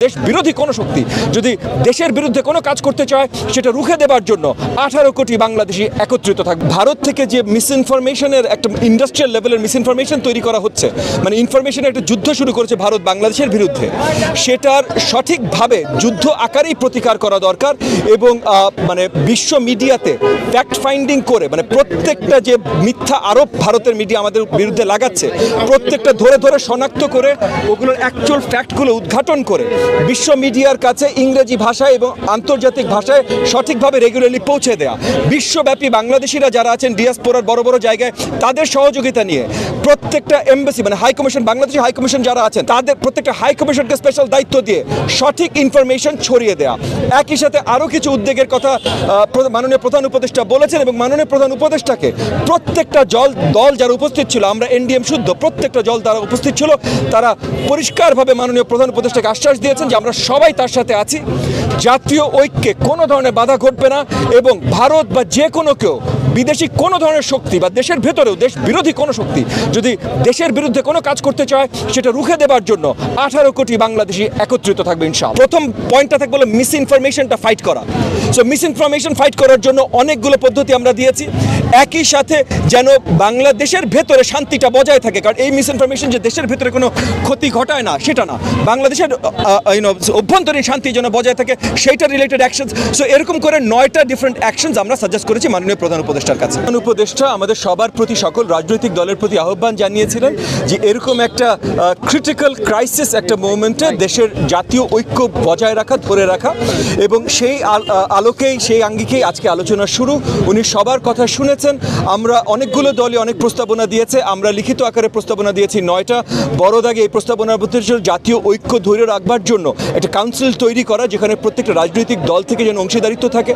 দেশ বিরোধী কোনো শক্তি যদি দেশের বিরুদ্ধে কোনো কাজ করতে চায় সেটা রুখে দেবার জন্য 18 কোটি বাংলাদেশি একত্রিত থাকবে। ভারত থেকে যে মিসইনফরমেশনের একটা ইন্ডাস্ট্রিয়াল লেভেলের মিসইনফরমেশন তৈরি করা হচ্ছে, মানে ইনফরমেশনের একটা যুদ্ধ শুরু করেছে ভারত বাংলাদেশের বিরুদ্ধে, সেটার সঠিকভাবে যুদ্ধ আকারেই প্রতিকার করা দরকার এবং মানে বিশ্ব মিডিয়াতে ফ্যাক্ট ফাইন্ডিং করে, মানে প্রত্যেকটা যে মিথ্যা আরোপ ভারতের মিডিয়া আমাদের বিরুদ্ধে লাগাচ্ছে প্রত্যেকটা ধরে ধরে শনাক্ত করে ওগুলোর অ্যাকচুয়াল ফ্যাক্টগুলো উদ্ঘাটন করে বিশ্ব মিডিয়ার কাছে ইংরেজি ভাষায় এবং আন্তর্জাতিক ভাষায় সঠিকভাবে রেগুলারলি পৌঁছে দেয়া, বিশ্বব্যাপী বাংলাদেশিরা যারা আছেন ডিয়াসপোরার বড় বড় জায়গায় তাদের সহযোগিতা নিয়ে প্রত্যেকটা এমবাসি মানে high commission, Bangladeshi high commission যারা আছেন তাদের প্রত্যেকটা হাই কমিশনকে স্পেশাল দায়িত্ব দিয়ে সঠিক ইনফরমেশন ছড়িয়ে দেয়া। একই সাথে আরও কিছু উদ্যোগের কথা মাননীয় প্রধান উপদেষ্টা বলেছেন এবং মাননীয় প্রধান উপদেষ্টাকে প্রত্যেকটা দল যারা উপস্থিত ছিল, আমরা এনডিএম শুদ্ধ প্রত্যেকটা দল যারা উপস্থিত ছিল তারা পরিষ্কারভাবে মাননীয় প্রধান উপদেষ্টাকে আশ্বাস দিয়েছেন যে আমরা সবাই তার সাথে আছি, জাতীয় ঐক্যে কোনো ধরনের বাধা ঘটবে না এবং ভারত বা যে কোনো কেউ বিদেশি কোনো ধরনের শক্তি বা দেশের ভেতরেও দেশ বিরোধী কোনো শক্তি যদি দেশের বিরুদ্ধে কোনো কাজ করতে চায় সেটা রুখে দেবার জন্য 18 কোটি বাংলাদেশি একত্রিত থাকবে ইনশাআল্লাহ। প্রথম পয়েন্টটা থাকবে হলো মিস ইনফরমেশনটা ফাইট করা। সো মিস ইনফরমেশন ফাইট করার জন্য অনেকগুলো পদ্ধতি আমরা দিয়েছি, একই সাথে যেন বাংলাদেশের ভেতরে শান্তিটা বজায় থাকে, কারণ এই মিস ইনফরমেশন যে দেশের ভেতরে কোনো ক্ষতি ঘটায় না সেটা না, বাংলাদেশের অভ্যন্তরীণ শান্তি যেন বজায় থাকে সেইটা রিলেটেড অ্যাকশনস। সো এরকম করে 9টা ডিফারেন্ট অ্যাকশনস আমরা সাজেস্ট করেছি মাননীয় প্রধান উপদেষ্টার কাছে। প্রধান উপদেষ্টা আমাদের সবার প্রতি, সকল রাজনৈতিক দলের প্রতি আহ্বান জানিয়েছিলেন যে এরকম একটা ক্রিটিক্যাল ক্রাইসিস একটা মোমেন্টে দেশের জাতীয় ঐক্য বজায় রাখা, ধরে রাখা, এবং সেই আলোকেই সেই আঙ্গিকেই আজকে আলোচনা শুরু। উনি সবার কথা শুনেছেন। আমরা অনেকগুলো দলই অনেক প্রস্তাবনা দিয়েছে, আমরা লিখিত আকারে প্রস্তাবনা দিয়েছি 9টা। বড় দাগে এই প্রস্তাবনার মধ্যে জাতীয় ঐক্য ধরে রাখবার জন্য একটা কাউন্সিল তৈরি করা যেখানে প্রত্যেকটা রাজনৈতিক দল থেকে যেন অংশীদারিত্ব থাকে।